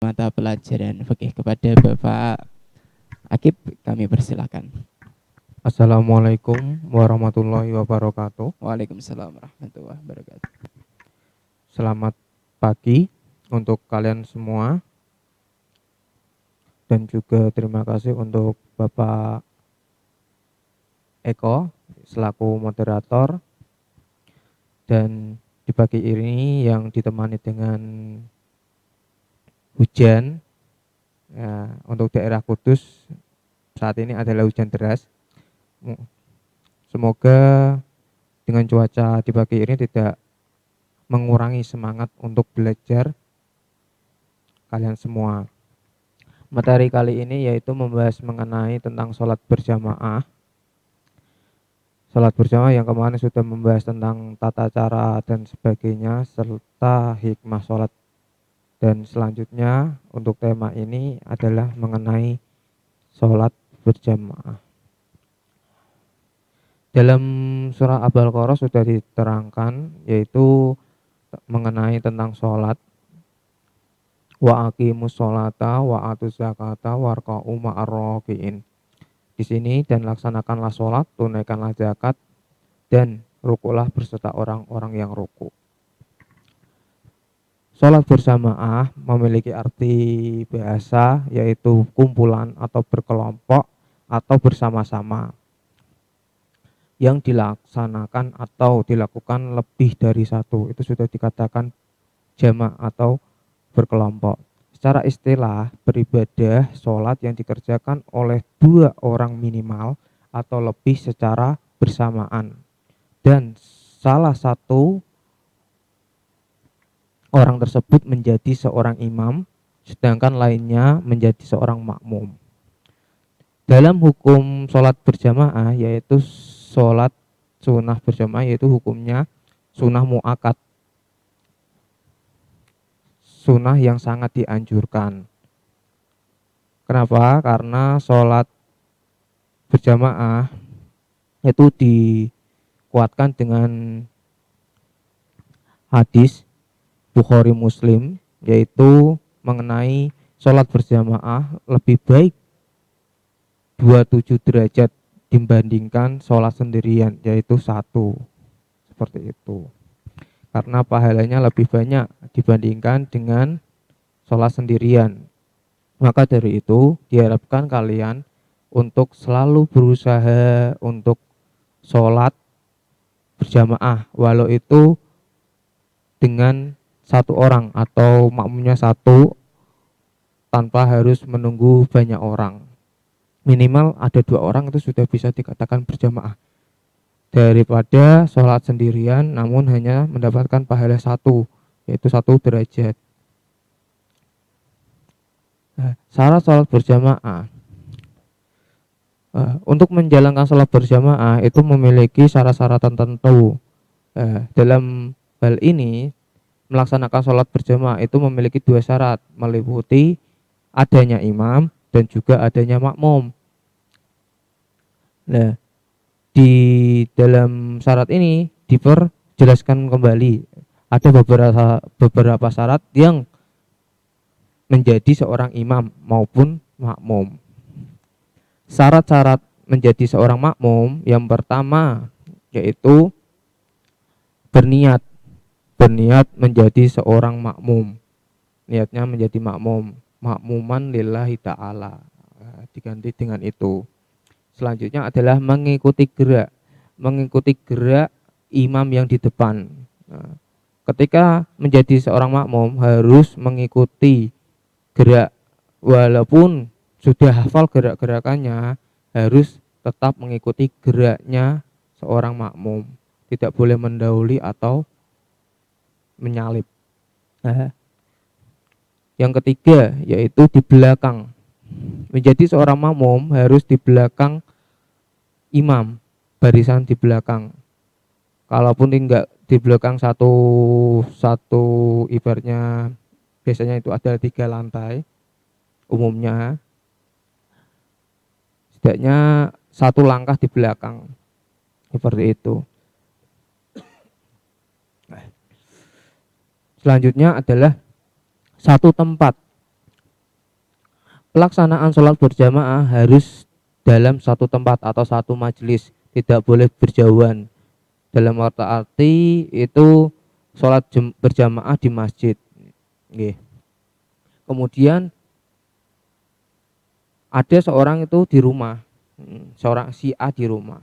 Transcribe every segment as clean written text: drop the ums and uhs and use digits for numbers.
mata pelajaran fikih kepada Bapak Akib, kami persilakan. Assalamualaikum warahmatullahi wabarakatuh. Waalaikumsalam warahmatullahi wabarakatuh. Selamat pagi untuk kalian semua. Dan juga terima kasih untuk Bapak Eko selaku moderator. Dan di pagi ini yang ditemani dengan hujan ya, untuk daerah Kudus saat ini adalah hujan deras. Semoga dengan cuaca di pagi ini tidak mengurangi semangat untuk belajar kalian semua. Materi kali ini yaitu membahas mengenai tentang sholat berjamaah. Sholat berjamaah yang kemarin sudah membahas tentang tata cara dan sebagainya serta hikmah sholat. Dan selanjutnya untuk tema ini adalah mengenai sholat berjamaah. Dalam surah Al-Baqarah sudah diterangkan yaitu mengenai tentang sholat. Wa aqimus sholata wa atuz zakata warka'u ma'ar raki'in. Di sini dan laksanakanlah sholat, tunaikanlah zakat, dan rukulah berserta orang-orang yang ruku. Sholat berjamaah memiliki arti bahasa yaitu kumpulan atau berkelompok atau bersama-sama yang dilaksanakan atau dilakukan lebih dari satu. Itu sudah dikatakan jama' atau berkelompok. Secara istilah beribadah sholat yang dikerjakan oleh 2 orang minimal atau lebih secara bersamaan. Dan salah satu orang tersebut menjadi seorang imam, sedangkan lainnya menjadi seorang makmum. Dalam hukum sholat berjamaah yaitu sholat sunnah berjamaah yaitu hukumnya sunnah mu'akad, sunnah yang sangat dianjurkan. Kenapa? Karena sholat berjamaah itu dikuatkan dengan hadis Bukhari Muslim yaitu mengenai sholat berjamaah lebih baik 27 derajat dibandingkan sholat sendirian yaitu 1. Seperti itu. Karena pahalanya lebih banyak dibandingkan dengan sholat sendirian. Maka dari itu diharapkan kalian untuk selalu berusaha untuk sholat berjamaah, walau itu dengan 1 orang atau makmumnya 1 tanpa harus menunggu banyak orang. Minimal ada 2 orang itu sudah bisa dikatakan berjamaah, daripada sholat sendirian namun hanya mendapatkan pahala 1 yaitu 1 derajat. Syarat sholat berjamaah, untuk menjalankan sholat berjamaah itu memiliki syarat-syarat tertentu. Dalam hal ini melaksanakan sholat berjamaah itu memiliki 2 syarat, meliputi adanya imam dan juga adanya makmum. Nah, di dalam syarat ini diperjelaskan kembali ada beberapa syarat yang menjadi seorang imam maupun makmum. Syarat-syarat menjadi seorang makmum yang pertama yaitu berniat menjadi seorang makmum. Niatnya menjadi makmum, makmuman lillahi ta'ala, diganti dengan itu. Selanjutnya adalah mengikuti gerak imam yang di depan. Ketika menjadi seorang makmum harus mengikuti gerak, walaupun sudah hafal gerak-gerakannya harus tetap mengikuti geraknya seorang makmum, tidak boleh mendahului atau menyalip. Yang ketiga yaitu di belakang. Menjadi seorang makmum harus di belakang imam, barisan di belakang. Kalaupun tidak di belakang satu ibaratnya biasanya itu ada 3 lantai umumnya, setidaknya 1 langkah di belakang seperti itu. Selanjutnya adalah 1 tempat pelaksanaan sholat berjamaah harus dalam satu tempat atau satu majelis, tidak boleh berjauhan. Dalam arti itu sholat berjamaah di masjid. Nggih. Kemudian ada seorang itu di rumah, seorang si A di rumah.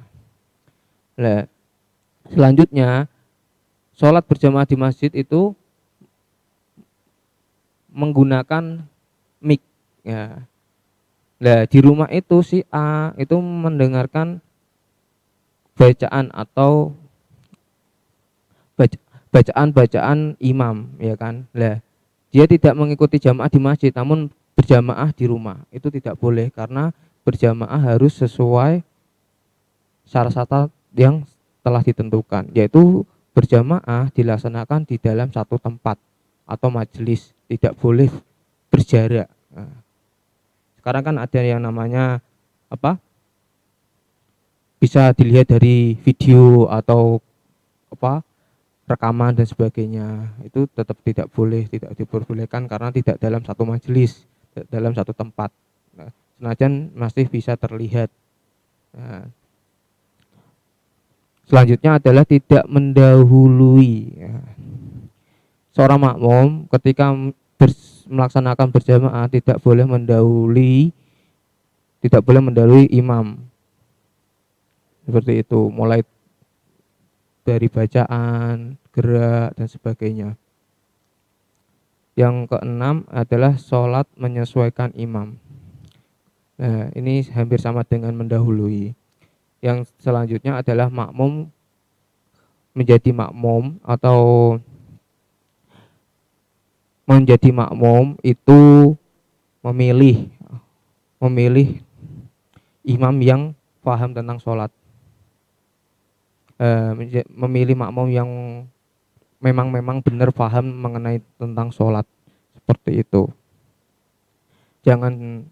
Nah, selanjutnya sholat berjamaah di masjid itu menggunakan mic. Ya. Nah, di rumah itu si A itu mendengarkan bacaan atau bacaan-bacaan imam, ya kan. Lah, dia tidak mengikuti jamaah di masjid namun berjamaah di rumah. Itu tidak boleh karena berjamaah harus sesuai syarat-syarat yang telah ditentukan, yaitu berjamaah dilaksanakan di dalam satu tempat atau majelis, tidak boleh berjarak. Nah, sekarang kan ada yang namanya apa? Bisa dilihat dari video atau apa? Rekaman dan sebagainya. Itu tetap tidak boleh, tidak diperbolehkan karena tidak dalam satu majelis, dalam satu tempat. Nah, senajan masih bisa terlihat. Nah, selanjutnya adalah tidak mendahului. Ya. Seorang makmum ketika melaksanakan berjamaah tidak boleh mendahului imam. Seperti itu, mulai dari bacaan, gerak dan sebagainya. Yang keenam adalah sholat menyesuaikan imam. Nah, ini hampir sama dengan mendahului. Yang selanjutnya adalah makmum menjadi makmum atau menjadi makmum itu memilih imam yang paham tentang sholat. Memilih makmum yang memang benar paham mengenai tentang sholat, seperti itu. Jangan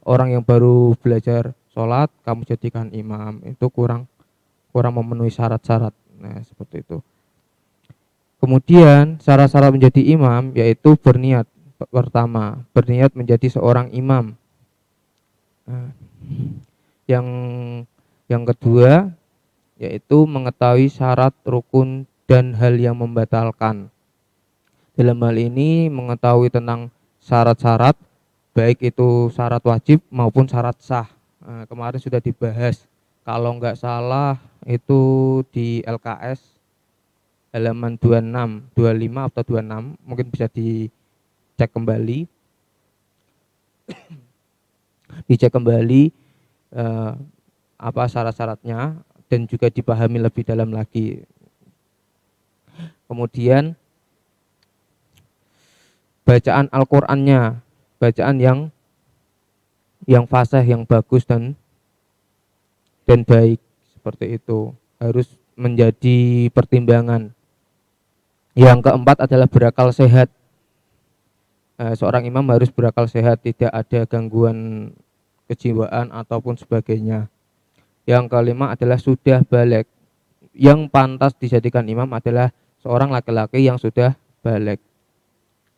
orang yang baru belajar sholat kamu jadikan imam, itu kurang memenuhi syarat-syarat. Nah, seperti itu. Kemudian syarat-syarat menjadi imam yaitu berniat. Pertama, berniat menjadi seorang imam. Nah, yang kedua yaitu mengetahui syarat, rukun dan hal yang membatalkan. Dalam hal ini mengetahui tentang syarat-syarat, baik itu syarat wajib maupun syarat sah. Nah, kemarin sudah dibahas. Kalau nggak salah itu di LKS halaman 26, 25 atau 26, mungkin bisa dicek kembali. Apa syarat-syaratnya dan juga dipahami lebih dalam lagi. Kemudian bacaan Al-Qur'annya, bacaan yang fasih, yang bagus dan baik, seperti itu harus menjadi pertimbangan. Yang keempat adalah berakal sehat. Seorang imam harus berakal sehat, tidak ada gangguan kejiwaan ataupun sebagainya. Yang kelima adalah sudah baligh. Yang pantas dijadikan imam adalah seorang laki-laki yang sudah baligh.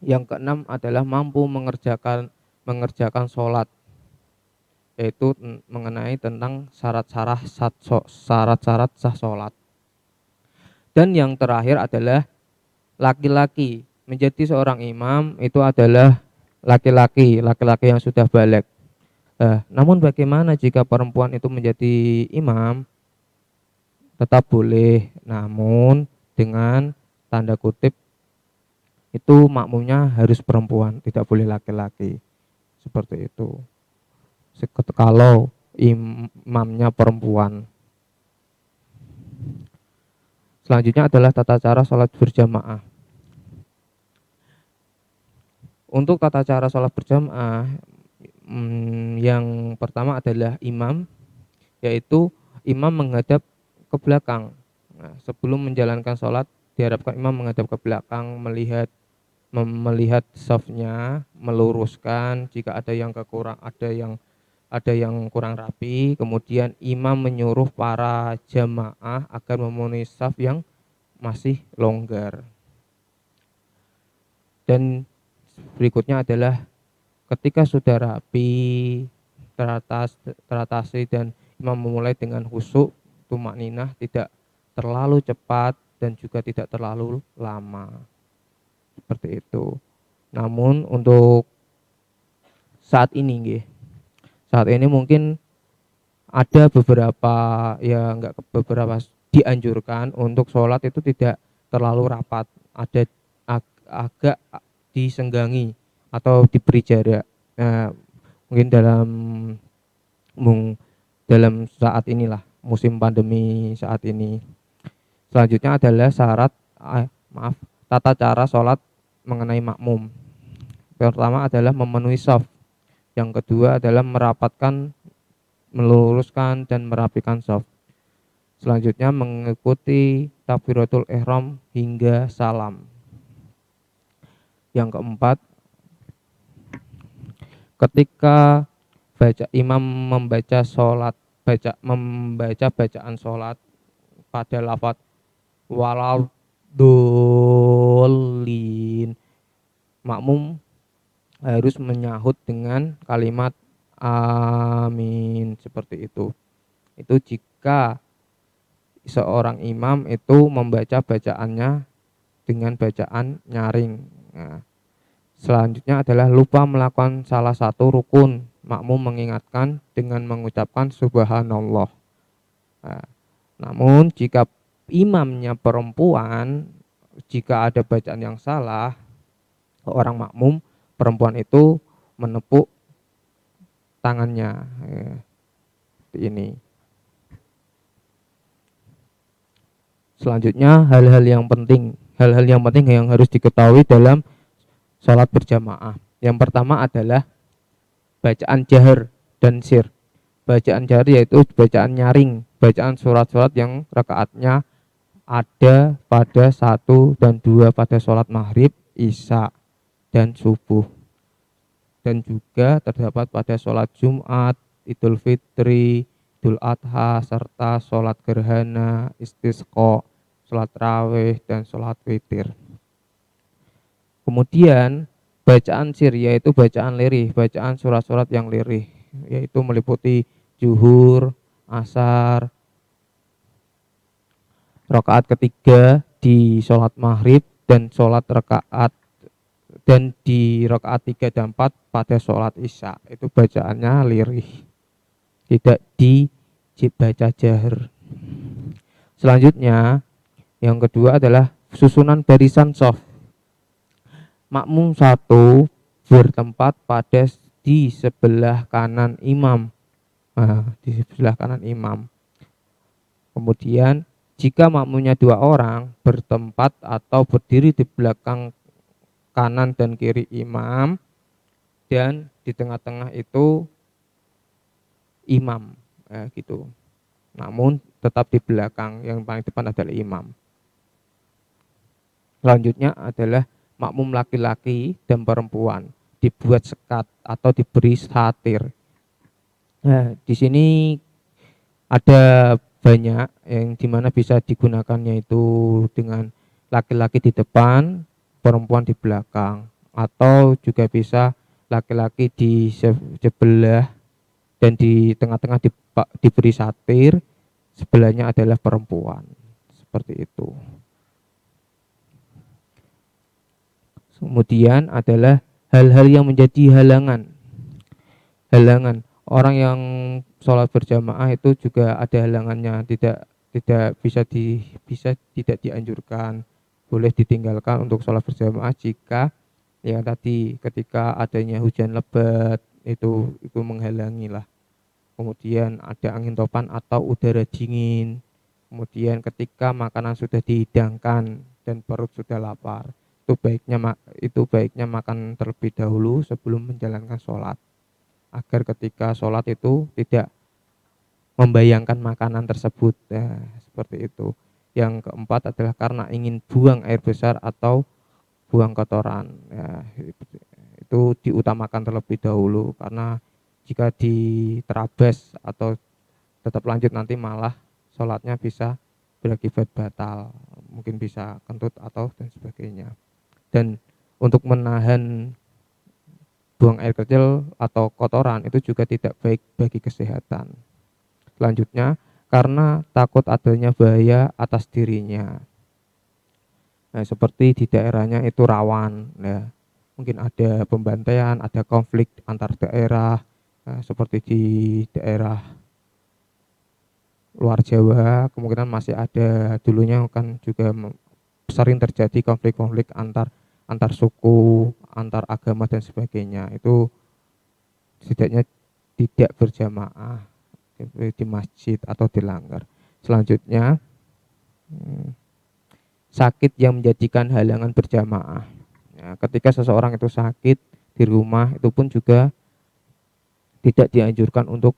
Yang keenam adalah mampu mengerjakan sholat, yaitu mengenai tentang syarat-syarat sah sholat. Dan yang terakhir adalah laki-laki. Menjadi seorang imam itu adalah laki-laki yang sudah baligh. Namun bagaimana jika perempuan itu menjadi imam? Tetap boleh, namun dengan tanda kutip itu makmumnya harus perempuan, tidak boleh laki-laki. Seperti itu. Kalau imamnya perempuan. Selanjutnya adalah tata cara sholat berjamaah. Untuk tata cara sholat berjamaah, yang pertama adalah imam, yaitu imam menghadap ke belakang. Nah, sebelum menjalankan sholat diharapkan imam menghadap ke belakang, melihat safnya, meluruskan jika ada yang kurang rapi. Kemudian imam menyuruh para jamaah agar memenuhi saf yang masih longgar. Dan berikutnya adalah Ketika sudah rapi, teratasi dan imam memulai dengan khusyuk, tumakninah, tidak terlalu cepat dan juga tidak terlalu lama. Seperti itu. Namun untuk saat ini nggih, saat ini mungkin ada beberapa, ya enggak beberapa, dianjurkan untuk sholat itu tidak terlalu rapat, ada agak disenggangi atau diberi jarak. Nah, mungkin dalam saat inilah, musim pandemi saat ini. Selanjutnya adalah syarat tata cara sholat mengenai makmum. Pertama adalah memenuhi shaf. Yang kedua adalah merapatkan, meluruskan dan merapikan shaf. Selanjutnya mengikuti takbiratul ihram hingga salam. Yang keempat, ketika imam membaca bacaan sholat pada lafaz waladhdallin, makmum harus menyahut dengan kalimat amin, seperti itu. Itu jika seorang imam itu membaca bacaannya dengan bacaan nyaring. Nah, selanjutnya adalah lupa melakukan salah satu rukun, makmum mengingatkan dengan mengucapkan subhanallah. Nah, namun jika imamnya perempuan, jika ada bacaan yang salah, orang makmum perempuan itu menepuk tangannya, seperti ini. Selanjutnya hal-hal yang penting yang harus diketahui dalam sholat berjamaah. Yang pertama adalah bacaan jahar dan sir. Bacaan jahar yaitu bacaan nyaring, bacaan surat-surat yang rakaatnya ada pada 1 dan 2 pada sholat maghrib, isya, dan subuh. Dan juga terdapat pada sholat Jumat, Idul Fitri, Idul Adha, serta sholat gerhana, istisqa, sholat raweh, dan sholat witir. Kemudian bacaan sir yaitu bacaan lirih, bacaan surat-surat yang lirih, yaitu meliputi zuhur, asar, rakaat ketiga di sholat maghrib, dan di rakaat 3 dan 4 pada sholat isya. Itu bacaannya lirih, tidak dibaca jahar. Selanjutnya yang kedua adalah susunan barisan shaf. Makmum 1 bertempat di sebelah kanan imam. Di sebelah kanan imam. Kemudian jika makmumnya 2 orang, bertempat atau berdiri di belakang kanan dan kiri imam, dan di tengah-tengah itu imam, gitu. Namun tetap di belakang, yang paling depan adalah imam. Selanjutnya adalah makmum laki-laki dan perempuan dibuat sekat atau diberi satir. Nah, di sini ada banyak yang dimana bisa digunakannya, itu dengan laki-laki di depan, perempuan di belakang, atau juga bisa laki-laki di sebelah dan di tengah-tengah diberi satir, sebelahnya adalah perempuan, seperti itu. Kemudian adalah hal-hal yang menjadi halangan. Orang yang sholat berjamaah itu juga ada halangannya, tidak tidak dianjurkan, boleh ditinggalkan untuk sholat berjamaah jika yang tadi ketika adanya hujan lebat itu menghalangi lah. Kemudian ada angin topan atau udara dingin. Kemudian ketika makanan sudah dihidangkan dan perut sudah lapar, itu baiknya makan terlebih dahulu sebelum menjalankan sholat, agar ketika sholat itu tidak membayangkan makanan tersebut. Seperti itu. Yang keempat adalah karena ingin buang air besar atau buang kotoran. Itu diutamakan terlebih dahulu, karena jika diterabas atau tetap lanjut nanti malah sholatnya bisa berakibat batal, mungkin bisa kentut atau dan sebagainya. Dan untuk menahan buang air kecil atau kotoran itu juga tidak baik bagi kesehatan. Selanjutnya, karena takut adanya bahaya atas dirinya. Nah, seperti di daerahnya itu rawan, ya. Mungkin ada pembantaian, ada konflik antar daerah, seperti di daerah luar Jawa, kemungkinan masih ada dulunya kan juga sering terjadi konflik-konflik antar antar suku, antar agama dan sebagainya. Itu setidaknya tidak berjamaah di masjid atau dilanggar. Selanjutnya, sakit yang menjadikan halangan berjamaah. Ya, ketika seseorang itu sakit di rumah, itu pun juga tidak dianjurkan untuk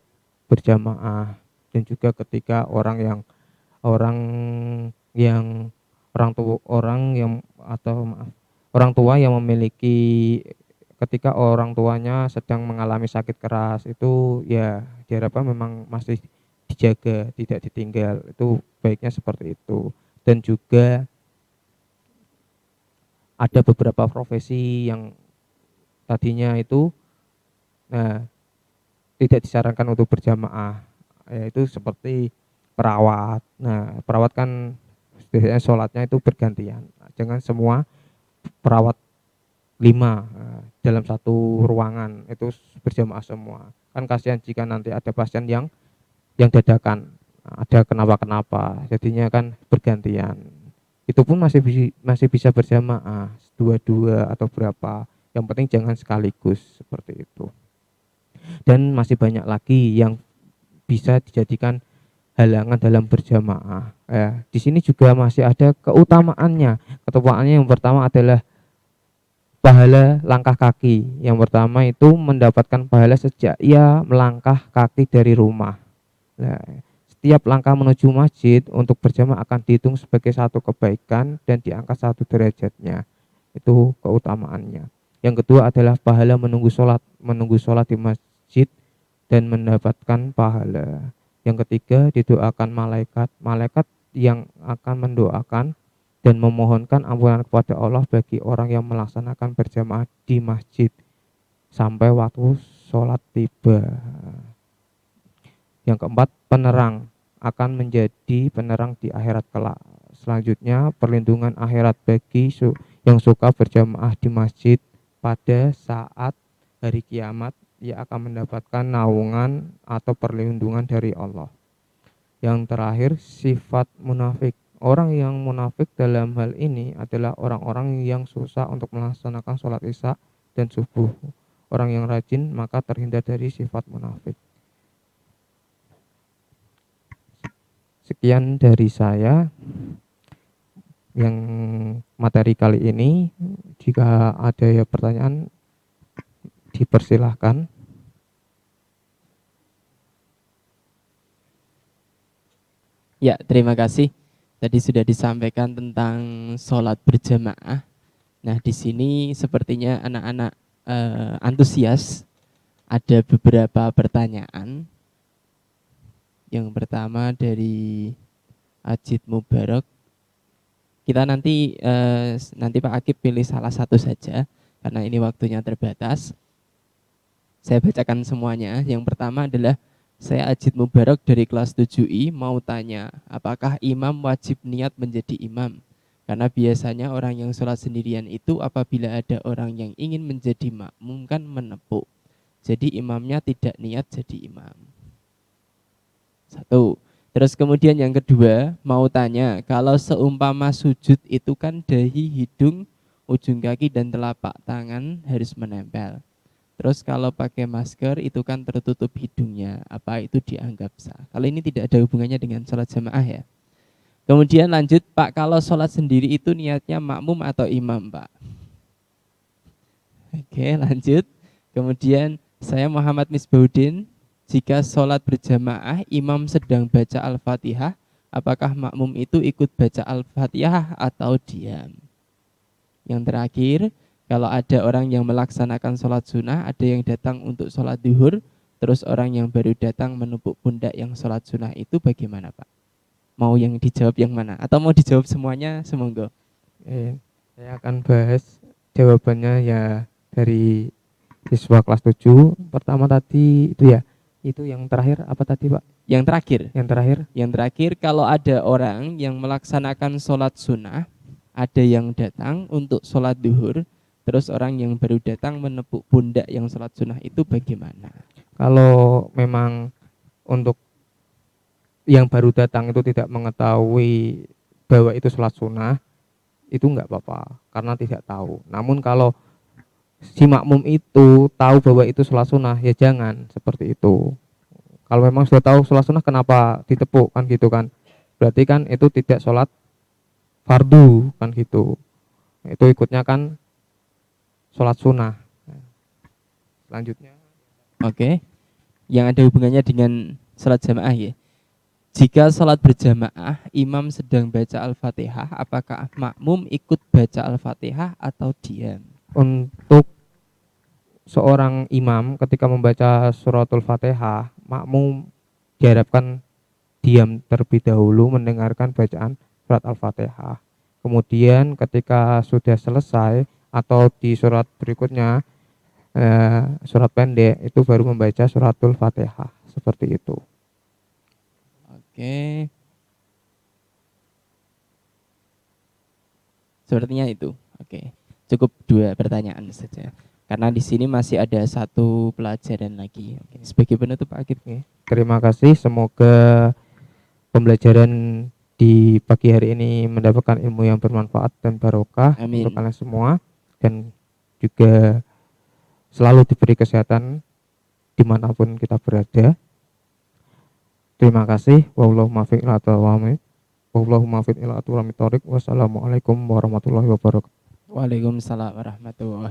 berjamaah. Dan juga ketika orang yang orang yang atau maaf, orang tua yang memiliki, ketika orang tuanya sedang mengalami sakit keras, itu ya diharapkan memang masih dijaga, tidak ditinggal. Itu baiknya seperti itu. Dan juga ada beberapa profesi yang tadinya itu tidak disarankan untuk berjamaah, yaitu seperti perawat. Nah, perawat kan biasanya sholatnya itu bergantian. Jangan semua perawat 5 dalam satu ruangan itu berjamaah semua. Kan kasihan jika nanti ada pasien yang dadakan, ada kenapa-kenapa, jadinya kan bergantian. Itu pun masih bisa berjamaah, dua-dua atau berapa. Yang penting jangan sekaligus, seperti itu. Dan masih banyak lagi yang bisa dijadikan halangan dalam berjamaah. Di sini juga masih ada keutamaannya. Keutamaannya yang pertama adalah pahala langkah kaki. Yang pertama itu mendapatkan pahala sejak ia melangkah kaki dari rumah. Nah, setiap langkah menuju masjid untuk berjamaah akan dihitung sebagai satu kebaikan dan diangkat satu derajatnya. Itu keutamaannya. Yang kedua adalah pahala menunggu sholat di masjid dan mendapatkan pahala. Yang ketiga, didoakan malaikat yang akan mendoakan dan memohonkan ampunan kepada Allah bagi orang yang melaksanakan berjamaah di masjid sampai waktu sholat tiba. Yang keempat, penerang akan menjadi penerang di akhirat kelak. Selanjutnya, perlindungan akhirat bagi yang suka berjamaah di masjid pada saat hari kiamat. Ia akan mendapatkan naungan atau perlindungan dari Allah. Yang terakhir, sifat munafik. Orang yang munafik dalam hal ini adalah orang-orang yang susah untuk melaksanakan sholat isya dan subuh. Orang yang rajin maka terhindar dari sifat munafik. Sekian dari saya yang materi kali ini. Jika ada ya pertanyaan, dipersilahkan. Ya, terima kasih. Tadi sudah disampaikan tentang sholat berjamaah. Nah, di sini sepertinya anak-anak antusias. Ada beberapa pertanyaan. Yang pertama dari Ajit Mubarak. Kita nanti Pak Akib pilih salah satu saja karena ini waktunya terbatas. Saya bacakan semuanya. Yang pertama adalah saya Ajit Mubarak dari kelas 7I mau tanya, apakah imam wajib niat menjadi imam? Karena biasanya orang yang sholat sendirian itu apabila ada orang yang ingin menjadi makmum kan menepuk. Jadi imamnya tidak niat jadi imam. Satu. Terus kemudian yang kedua mau tanya, kalau seumpama sujud itu kan dahi, hidung, ujung kaki dan telapak tangan harus menempel. Terus kalau pakai masker itu kan tertutup hidungnya, apa itu dianggap sah? Kalau ini tidak ada hubungannya dengan sholat jamaah ya. Kemudian lanjut Pak, kalau sholat sendiri itu niatnya makmum atau imam Pak? Oke lanjut. Kemudian saya Muhammad Misbahuddin, jika sholat berjamaah imam sedang baca Al-Fatihah, apakah makmum itu ikut baca Al-Fatihah atau diam? Yang terakhir, kalau ada orang yang melaksanakan sholat sunnah, ada yang datang untuk sholat duhur, terus orang yang baru datang menupuk pundak yang sholat sunnah itu bagaimana Pak? Mau yang dijawab yang mana? Atau mau dijawab semuanya? Semoga. Saya akan bahas jawabannya ya dari siswa kelas 7. Pertama tadi itu ya, itu yang terakhir apa tadi Pak? Yang terakhir, Yang terakhir kalau ada orang yang melaksanakan sholat sunnah, ada yang datang untuk sholat duhur, terus orang yang baru datang menepuk pundak yang sholat sunnah, itu bagaimana? kalau memang untuk yang baru datang itu tidak mengetahui bahwa itu sholat sunnah, itu enggak apa-apa karena tidak tahu. Namun kalau si makmum itu tahu bahwa itu sholat sunnah, ya jangan seperti itu. Kalau memang sudah tahu sholat sunnah, kenapa ditepuk kan gitu kan? Berarti kan itu tidak sholat fardu kan gitu. Itu ikutnya kan sholat sunnah. Selanjutnya, Oke, yang ada hubungannya dengan sholat jamaah ya. Jika sholat berjamaah, imam sedang baca Al-Fatihah, apakah makmum ikut baca Al-Fatihah atau diam? untuk seorang imam ketika membaca suratul Fatihah, makmum diharapkan diam terlebih dahulu mendengarkan bacaan surat Al-Fatihah. Kemudian ketika sudah selesai atau di surat berikutnya, surat pendek, itu baru membaca suratul Fatihah, seperti itu. Oke, sepertinya itu. Oke, cukup 2 pertanyaan saja. Karena di sini masih ada 1 pelajaran lagi. Oke, sebagai penutup Pak Akib. Terima kasih, semoga pembelajaran di pagi hari ini mendapatkan ilmu yang bermanfaat dan barokah. Amin. Untuk kalian semua, dan juga selalu diberi kesehatan dimanapun kita berada. Terima kasih. Wassalamualaikum warahmatullahi wabarakatuh. Waalaikumsalam warahmatullahi